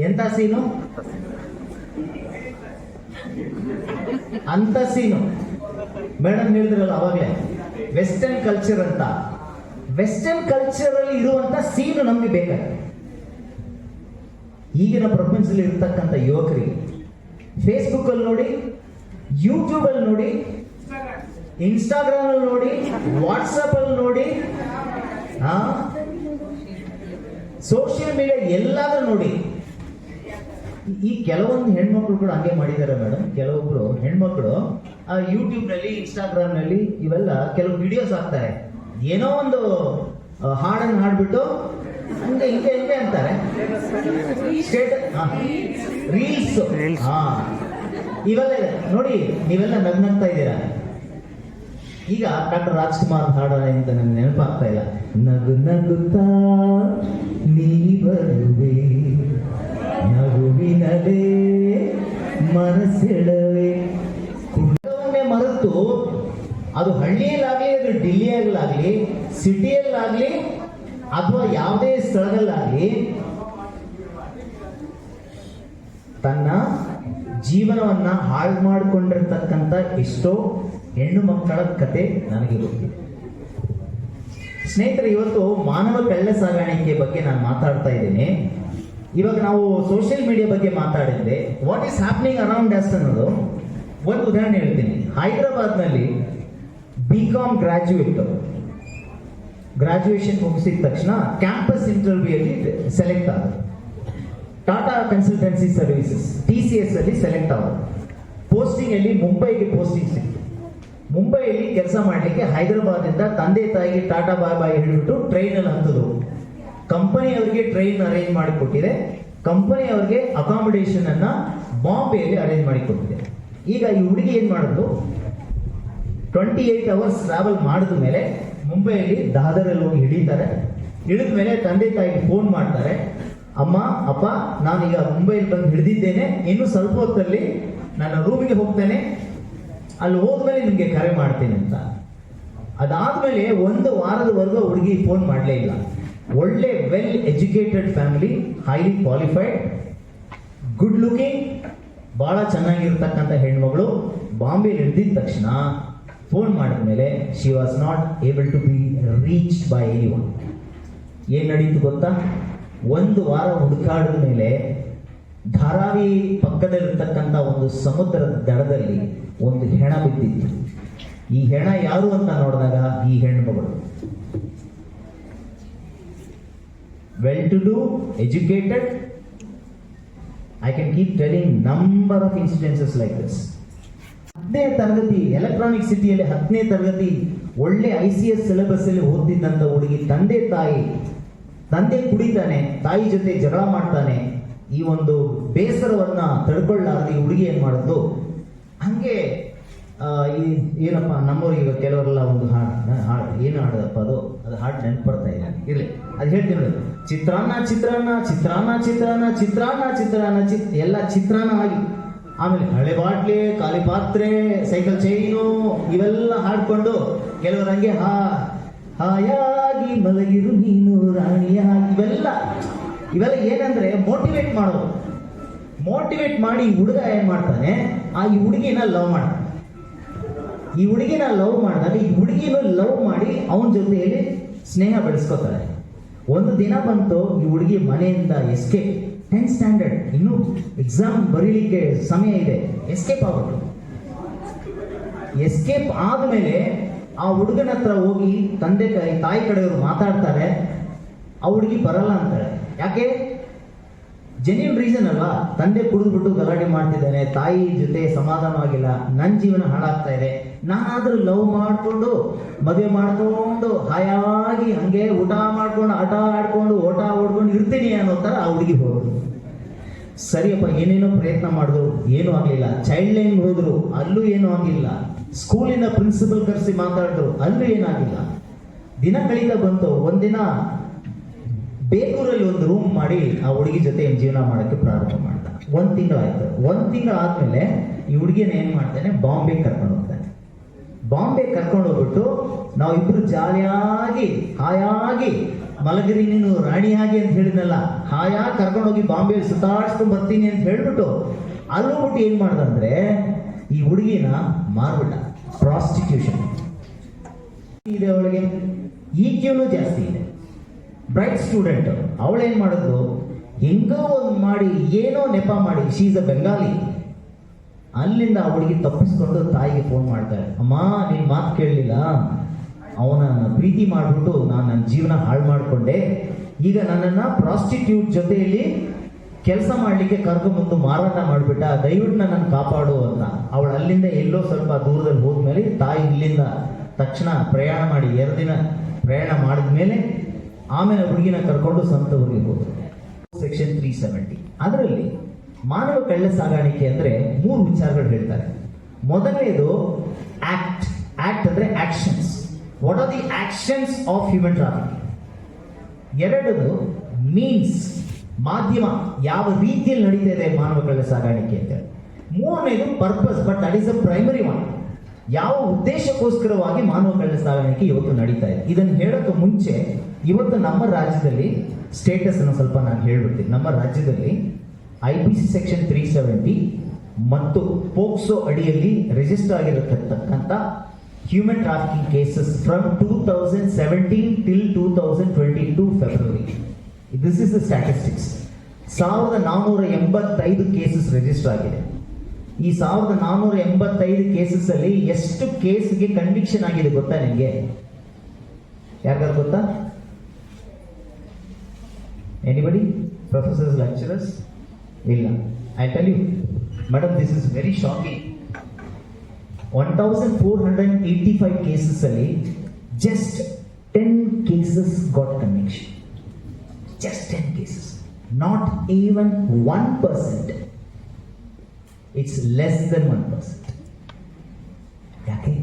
[SPEAKER 3] ಎಂತ ಸೀನು? ಅಂತ ಸೀನು. ಮೇಡಮ್ ಹೇಳಿದ್ರಲ್ಲ ಅವಾಗಲೇ ವೆಸ್ಟರ್ನ್ ಕಲ್ಚರ್ ಅಂತ. ವೆಸ್ಟರ್ನ್ ಕಲ್ಚರ್ ಅಲ್ಲಿ ಇರುವಂತ ಸೀನು ನಮ್ಗೆ ಬೇಕಾಗುತ್ತೆ. ಈಗಿನ ಪ್ರಪಂಚದಲ್ಲಿ ಇರ್ತಕ್ಕಂಥ ಯುವಕರಿಗೆ ಫೇಸ್ಬುಕ್ ಅಲ್ಲಿ ನೋಡಿ, ಯೂಟ್ಯೂಬ್ ಅಲ್ಲಿ ನೋಡಿ, ಇನ್ಸ್ಟಾಗ್ರಾಮ್ ಅಲ್ಲಿ ನೋಡಿ, ವಾಟ್ಸಪ್ ಅಲ್ಲಿ ನೋಡಿ, ಸೋಷಿಯಲ್ ಮೀಡಿಯಾ ಎಲ್ಲಾದ್ರೂ ನೋಡಿ. ಈ ಕೆಲವೊಂದು ಹೆಣ್ಮಕ್ಳು ಕೂಡ ಹಂಗೆ ಮಾಡಿದ್ದಾರೆ ಮೇಡಮ್. ಕೆಲವೊಬ್ರು ಹೆಣ್ಮಕ್ಳು ಯೂಟ್ಯೂಬ್ ನಲ್ಲಿ, ಇನ್ಸ್ಟಾಗ್ರಾಮ್ ನಲ್ಲಿ ಇವೆಲ್ಲ ಕೆಲವು ವಿಡಿಯೋಸ್ ಹಾಕ್ತಾರೆ. ಏನೋ ಒಂದು ಹಾಡನ್ನು ಹಾಡ್ಬಿಟ್ಟು ಹಂಗೆ ಹಿಂಗೆ ಹಿಂಗೆ ಅಂತಾರೆ. ರೀಲ್ಸ್ ಇವೆಲ್ಲ ನೋಡಿ. ನೀವೆಲ್ಲ ನಗ್ನಗ್ತಾ ಇದ್ದೀರಾ. ಈಗ ಡಾಕ್ಟರ್ ರಾಜ್ಕುಮಾರ್ ಹಾಡ ಅಂತ ನನಗೆ ನೆನಪಾಗ್ತಾ ಇಲ್ಲ. ನಗು ನಗುತ್ತಾ ನೀ ಬರುವೆ, ನಗುವಿನಲೇ ಮನಸ್ಸೆಳವೆ. ಕುಟುಂಬವನ್ನೇ ಮರೆತು ಅದು ಹಳ್ಳಿಯಲ್ಲಾಗ್ಲಿ, ಅದು ಡಿಲ್ಲಿಯಲ್ಲಾಗ್ಲಿ, ಸಿಟಿಯಲ್ಲಾಗ್ಲಿ, ಅಥವಾ ಯಾವುದೇ ಸ್ಥಳದಲ್ಲಾಗ್ಲಿ ತನ್ನ ಜೀವನವನ್ನ ಹಾಳು ಮಾಡಿಕೊಂಡಿರ್ತಕ್ಕಂಥ ಎಷ್ಟೋ ಹೆಣ್ಣು ಮಕ್ಕಳ ಕತೆ ನನಗೆ ಗೊತ್ತಿದೆ. ಸ್ನೇಹಿತರೆ, ಇವತ್ತು ಮಾನವ ಕಳ್ಳ ಸಾಗಾಣಿಕೆ ಬಗ್ಗೆ ನಾನು ಮಾತಾಡ್ತಾ ಇದ್ದೀನಿ. ಇವಾಗ ನಾವು ಸೋಷಿಯಲ್ ಮೀಡಿಯಾ ಬಗ್ಗೆ ಮಾತಾಡಿದ್ರೆ what is happening around us ಅನ್ನೋದು ಒಂದು ಉದಾಹರಣೆ ಹೇಳ್ತೀನಿ. ಹೈದರಾಬಾದ್ನಲ್ಲಿ BCom ಗ್ರಾಜುಯೇಷನ್ ಮುಗಿಸಿದ ತಕ್ಷಣ ಕ್ಯಾಂಪಸ್ ಇಂಟರ್ವ್ಯೂ ಅಲ್ಲಿ ಸೆಲೆಕ್ಟ್ ಆದರು. ಟಾಟಾ ಕನ್ಸಲ್ಟೆನ್ಸಿ ಸರ್ವಿಸಸ್ TCS ಅಲ್ಲಿ ಸೆಲೆಕ್ಟ್ ಆದರು. ಪೋಸ್ಟಿಂಗ್ ಅಲ್ಲಿ ಮುಂಬೈಗೆ ಪೋಸ್ಟಿಂಗ್ ಸಿಕ್ತು. ಮುಂಬೈಯಲ್ಲಿ ಕೆಲಸ ಮಾಡಲಿಕ್ಕೆ ಹೈದರಾಬಾದಿಂದ ತಂದೆ ತಾಯಿಗೆ ಟಾಟಾ ಬಾಯ್ ಬಾಯ್ ಹೇಳಿಬಿಟ್ಟು ಟ್ರೈನಲ್ಲಿ ಹತ್ತದು. ಕಂಪನಿ ಅವರಿಗೆ ಟ್ರೈನ್ ಅರೇಂಜ್ ಮಾಡಿಕೊಟ್ಟಿದೆ. ಕಂಪನಿ ಅವರಿಗೆ ಅಕಾಮಿಡೇಷನ್ ಅನ್ನ ಬಾಂಬೆಯಲ್ಲಿ ಅರೇಂಜ್ ಮಾಡಿಕೊಟ್ಟಿದೆ. ಈಗ ಈ ಹುಡುಗಿ ಏನ್ ಮಾಡಿದ್ರು, 28 ಅವರ್ಸ್ ಟ್ರಾವೆಲ್ ಮಾಡಿದ ಮೇಲೆ ಮುಂಬೈಯಲ್ಲಿ ದಾದರಲ್ಲಿ ಹೋಗಿ ಇಳಿತಾರೆ. ಇಳಿದ ಮೇಲೆ ತಂದೆ ತಾಯಿಗೆ ಫೋನ್ ಮಾಡ್ತಾರೆ, ಅಮ್ಮ ಅಪ್ಪ ನಾನೀಗ ಮುಂಬೈಲಿ ಬಂದು ಹಿಡಿದಿದ್ದೇನೆ, ಇನ್ನು ಸ್ವಲ್ಪ ಹೊತ್ತಲ್ಲಿ ನನ್ನ ರೂಮಿಗೆ ಹೋಗ್ತೇನೆ, ಅಲ್ಲಿ ಹೋದ್ಮೇಲೆ ನಿಮ್ಗೆ ಕರೆ ಮಾಡ್ತೀನಿ ಅಂತ. ಅದಾದ್ಮೇಲೆ 1 ವಾರದವರೆಗೂ ಹುಡುಗಿ ಫೋನ್ ಮಾಡಲೇ ಇಲ್ಲ. ಒಳ್ಳೆ well educated family, highly qualified, good looking, ಬಹಳ ಚೆನ್ನಾಗಿರ್ತಕ್ಕಂಥ ಹೆಣ್ಮಗಳು ಬಾಂಬೆಲಿ ಹಿಡಿದಿದ ತಕ್ಷಣ ಫೋನ್ ಮಾಡಿದ್ಮೇಲೆ she was not able to be reached by anyone. ಏನ್ ನಡೀತು ಗೊತ್ತಾ? 1 ವಾರ ಹುಡುಕಾಡಿದ ಮೇಲೆ ಧಾರಾವಿ ಪಕ್ಕದಲ್ಲಿರ್ತಕ್ಕಂಥ ಒಂದು ಸಮುದ್ರದ ದಡದಲ್ಲಿ ಒಂದು ಹೆಣ ಬಿದ್ದಿತ್ತು. ಈ ಹೆಣ ಯಾರು ಅಂತ ನೋಡಿದಾಗ ಈ ಹೆಣ್ಮಗಳು well to do, educated. I can keep telling number of incidences like this. 10ನೇ ತರಗತಿ ಎಲೆಕ್ಟ್ರಾನಿಕ್ ಸಿಟಿಯಲ್ಲಿ 10ನೇ ತರಗತಿ ಒಳ್ಳೆ ICS ಸಿಲೆಬಸ್ ಅಲ್ಲಿ ಓದ್ತಿದ್ದಂತ ಹುಡುಗಿ, ತಂದೆ ಕುಡಿತಾನೆ, ತಾಯಿ ಜೊತೆ ಜಗಳ ಮಾಡ್ತಾನೆ. ಈ ಒಂದು ಬೇಸರವನ್ನ ತಡ್ಕೊಳ್ಳಾರ್ದು ಈ ಹುಡುಗಿ ಏನ್ ಮಾಡಿದ್ದು, ಹಂಗೆ ಏನಪ್ಪ ನಮ್ಮವ್ರಿಗೆ ಕೆಲವರೆಲ್ಲ ಒಂದು ಹಾಡು ಏನು ಹಾಡದಪ್ಪ ಅದು ಹಾಡು ನೆನಪು ಬರ್ತಾ ಇಲ್ಲ, ಇರ್ಲಿ ಅದು ಹೇಳ್ತೀನಿ ನೋಡಿ. ಚಿತ್ರಾನ್ನ ಚಿತ್ರಾನ್ನ ಚಿತ್ರಾನ್ನ ಚಿತ್ರಾನ್ನ ಚಿತ್ರಾನ್ನ ಚಿತ್ರಾನ್ನ ಎಲ್ಲ ಚಿತ್ರಾನ್ನ ಆಗಿ, ಆಮೇಲೆ ಹಳೆ ಬಾಟ್ಲಿ, ಖಾಲಿ ಪಾತ್ರೆ, ಸೈಕಲ್ ಚೈನು ಇವೆಲ್ಲ ಹಾಡ್ಕೊಂಡು ಕೆಲವರು ಹಂಗೆ ಹಾಯಾಗಿ ಮಲಗಿರು ನೀನು ರಾಣಿಯಾಗಿ, ಇವೆಲ್ಲ ಏನಂದ್ರೆ ಮೋಟಿವೇಟ್ ಮಾಡೋದು. ಮೋಟಿವೇಟ್ ಮಾಡಿ ಈ ಹುಡುಗ ಏನ್ ಮಾಡ್ತಾನೆ, ಈ ಹುಡುಗಿನ ಲವ್ ಮಾಡ್ತಾನೆ. ಈ ಹುಡುಗಿನ ಲವ್ ಮಾಡಿದಾಗ ಈ ಹುಡುಗಿನೂ ಲವ್ ಮಾಡಿ ಅವನ ಜೊತೆಯಲ್ಲಿ ಸ್ನೇಹ ಬೆಳೆಸ್ಕೋತಾರೆ. ಒಂದು ದಿನ ಬಂತು, ಈ ಹುಡುಗಿ ಮನೆಯಿಂದ ಎಸ್ಕೇಪ್, 10th ಸ್ಟ್ಯಾಂಡರ್ಡ್, ಇನ್ನು ಎಕ್ಸಾಮ್ ಬರೀಲಿಕ್ಕೆ ಸಮಯ ಇದೆ, ಎಸ್ಕೇಪ್ ಆಗುತ್ತೆ. ಎಸ್ಕೇಪ್ ಆದಮೇಲೆ ಆ ಹುಡುಗನ ಹತ್ರ ಹೋಗಿ ತಾಯಿ ಕಡೆಯವರು ಮಾತಾಡ್ತಾರೆ, ಆ ಹುಡುಗಿ ಬರಲ್ಲ ಅಂತಾಳೆ. ಯಾಕೆ? ಜೆನ್ಯೂನ್ ರೀಸನ್ ಅಲ್ವಾ, ತಂದೆ ಕುಡಿದ್ಬಿಟ್ಟು ಗಲಾಟೆ ಮಾಡ್ತಿದ್ದಾನೆ, ತಾಯಿ ಜೊತೆ ಸಮಾಧಾನವಾಗಿಲ್ಲ, ನನ್ನ ಜೀವನ ಹಾಳಾಗ್ತಾ ಇದೆ, ನಾನಾದ್ರೂ ಲವ್ ಮಾಡಿಕೊಂಡು ಮದುವೆ ಮಾಡ್ಕೊಂಡು ಹಾಯಾಗಿ ಹಂಗೆ ಊಟ ಮಾಡ್ಕೊಂಡು ಆಟ ಆಡ್ಕೊಂಡು ಓಟ ಓಡ್ಕೊಂಡು ಇರ್ತೀನಿ ಅನ್ನೋ ಥರ ಆ ಹುಡುಗಿ ಹೋಗೋದು. ಸರಿಯಪ್ಪ, ಏನೇನೋ ಪ್ರಯತ್ನ ಮಾಡಿದ್ರು, ಏನೂ ಆಗಲಿಲ್ಲ. ಚೈಲ್ಡ್ ಲೈನ್ ಹೋದ್ರು, ಅಲ್ಲೂ ಏನೂ ಆಗಿಲ್ಲ. ಸ್ಕೂಲಿನ ಪ್ರಿನ್ಸಿಪಲ್ ಕರೆಸಿ ಮಾತಾಡಿದ್ರು, ಅಲ್ಲೂ ಏನಾಗಿಲ್ಲ. ದಿನ ಕಳೀತಾ ಬಂತು. ಒಂದಿನ ಬೇಗೂರಲ್ಲಿ ಒಂದು ರೂಮ್ ಮಾಡಿ ಆ ಹುಡುಗಿ ಜೊತೆ ಜೀವನ ಮಾಡೋಕ್ಕೆ ಪ್ರಾರಂಭ ಮಾಡ್ದ. 1 ತಿಂಗಳು ಆಯ್ತು. 1 ತಿಂಗಳು ಆದ್ಮೇಲೆ ಈ ಹುಡುಗಿನ ಏನ್ ಮಾಡ್ತಾನೆ, ಬಾಂಬೆ ಕರ್ಕೊಂಡು ಹೋಗ್ತಾನೆ. ಬಾಂಬೆ ಕರ್ಕೊಂಡು ಹೋಗ್ಬಿಟ್ಟು ನಾವಿಬ್ರು ಜಾಲಿಯಾಗಿ ಹಾಯಾಗಿ ಮಲಗಿರಿ ನೀನು ರಾಣಿಯಾಗಿ ಅಂತ ಹೇಳಿದ್ನಲ್ಲ, ಹಾಯಾಗಿ ಕರ್ಕೊಂಡೋಗಿ ಬಾಂಬೆ ಸುತ್ತಾಡ್ಸ್ಕೊಂಡ್ ಬರ್ತೀನಿ ಅಂತ ಹೇಳ್ಬಿಟ್ಟು ಅಲ್ಲೋಗ್ಬಿಟ್ಟು ಏನ್ ಮಾಡ್ದಂದ್ರೆ ಈ ಹುಡುಗಿನ ಮಾರ್ಬಿಟ್ಟ. ಪ್ರಾಸ್ಟಿಟ್ಯೂಷನ್ ಇದೆ ಅವಳಿಗೆ, EQ ಜಾಸ್ತಿ ಇದೆ. ಬ್ರೈಟ್ ಸ್ಟೂಡೆಂಟ್, ಅವಳೇನ್ ಮಾಡಿದ್ಲು, ಹೆಂಗೋ ಒಂದು ಮಾಡಿ ಏನೋ ನೆಪ ಮಾಡಿ, ಶೀಸ್ ಅ ಬೆಂಗಾಲಿ. ಅಲ್ಲಿಂದ ಆ ಹುಡುಗಿ ತಪ್ಪಿಸ್ಕೊಂಡು ತಾಯಿಗೆ ಫೋನ್ ಮಾಡ್ತಾಳೆ, ಅಮ್ಮ ನೀನ್ ಮಾತು ಕೇಳಲಿಲ್ಲ, ಅವನ ಪ್ರೀತಿ ಮಾಡ್ಬಿಟ್ಟು ನಾನು ನನ್ನ ಜೀವನ ಹಾಳು ಮಾಡಿಕೊಂಡೆ, ಈಗ ನನ್ನನ್ನ ಪ್ರಾಸ್ಟಿಟ್ಯೂಟ್ ಜೊತೆಯಲ್ಲಿ ಕೆಲಸ ಮಾಡ್ಲಿಕ್ಕೆ ಕರ್ಕೊಂಡ್ಬಂದು ಮಾರಾಟ ಮಾಡಿಬಿಟ್ಟ, ದಯವಿಟ್ಟು ನನ್ನನ್ನು ಕಾಪಾಡು ಅಂತ. ಅವಳು ಅಲ್ಲಿಂದ ಎಲ್ಲೋ ಸ್ವಲ್ಪ ದೂರದಲ್ಲಿ ಹೋದ್ಮೇಲೆ ತಾಯಿ ಇಲ್ಲಿಂದ ತಕ್ಷಣ ಪ್ರಯಾಣ ಮಾಡಿ 2 ದಿನ ಪ್ರಯಾಣ ಮಾಡಿದ್ಮೇಲೆ ಆಮೇಲೆ ಹುಡುಗಿನ ಕರ್ಕೊಂಡು ಸ್ವಂತ ಊರಿಗೆ ಹೋದ್ರು. ಸೆಕ್ಷನ್ 370 ಅದರಲ್ಲಿ ಮಾನವ ಕಳ್ಳ ಸಾಗಾಣಿಕೆ ಅಂದ್ರೆ 3 ವಿಚಾರಗಳು ಹೇಳ್ತಾರೆ. ಮೊದಲನೇದು ಆಕ್ಟ್. ಆಕ್ಟ್ ಅಂದ್ರೆ actions. What are the actions of human trafficking. ಎರಡದು ಮೀನ್ಸ್, ಮಾಧ್ಯಮ, ಯಾವ ರೀತಿಯಲ್ಲಿ ನಡೀತಾ ಇದೆ ಮಾನವ ಕಳ್ಳ ಸಾಗಾಣಿಕೆ ಅಂತ. ಮೂರನೇದು purpose, but that is the primary one. ಯಾವ ಉದ್ದೇಶಕ್ಕೋಸ್ಕರವಾಗಿ ಮಾನವ ಕಳ್ಳ ಸಾಗಾಣಿಕೆ ಇವತ್ತು ನಡೀತಾ ಇದೆ. ಇದನ್ನು ಹೇಳೋಕೆ ಮುಂಚೆ ಇವತ್ತು ನಮ್ಮ ರಾಜ್ಯದಲ್ಲಿ ಸ್ಟೇಟಸ್ ಅನ್ನು ಸ್ವಲ್ಪ ನಾನು ಹೇಳ್ಬಿಡ್ತೀನಿ. ನಮ್ಮ ರಾಜ್ಯದಲ್ಲಿ IPC ಸೆಕ್ಷನ್ 370 ಮತ್ತು ಪೋಕ್ಸೋ ಅಡಿಯಲ್ಲಿ ರಿಜಿಸ್ಟರ್ ಆಗಿರತಕ್ಕಂಥ human trafficking cases from 2017 till 2022 February. This is the statistics. 1485 cases register ಆಗಿದೆ. ಈ 1485 ಕೇಸಸ್ ಅಲ್ಲಿ ಎಷ್ಟು ಕೇಸ್ಗೆ ಕನ್ವಿಕ್ಷನ್ ಆಗಿದೆ ಗೊತ್ತಾ ನಿಮಗೆ? ಯಾರಿಗಾರು ಗೊತ್ತಾ? ಎನಿಬಡಿ? Professors, lecturers? ಇಲ್ಲ. I tell you madam, this is very shocking. 1485 cases ಅಲ್ಲಿ just 10 cases got conviction. Just 10 cases, not even 1%. It's less than 1%. ಯಾಕೆ?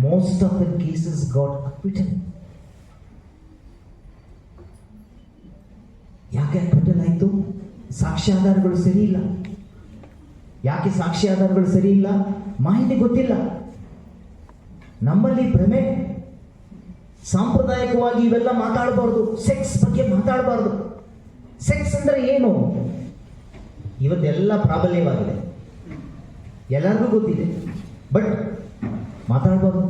[SPEAKER 3] Most of the cases got acquitted. ಯಾಕೆ acquittal ಆಯ್ತು? ಸಾಕ್ಷ್ಯಾಧಾರಗಳು ಸರಿ ಇಲ್ಲ. ಯಾಕೆ ಸಾಕ್ಷ್ಯಾಧಾರಗಳು ಸರಿ ಇಲ್ಲ? ಮಾಹಿತಿ ಗೊತ್ತಿಲ್ಲ. ನಮ್ಮಲ್ಲಿ ಭ್ರಮೆ. ಸಾಂಪ್ರದಾಯಿಕವಾಗಿ ಇವೆಲ್ಲ ಮಾತಾಡಬಾರ್ದು, ಸೆಕ್ಸ್ ಬಗ್ಗೆ ಮಾತಾಡಬಾರ್ದು. ಸೆಕ್ಸ್ ಅಂದ್ರೆ ಏನು? ಇವತ್ತೆಲ್ಲ ಪ್ರಾಬಲ್ಯವಾಗಿದೆ, ಎಲ್ಲರಿಗೂ ಗೊತ್ತಿದೆ, ಬಟ್ ಮಾತಾಡಬಾರ್ದು.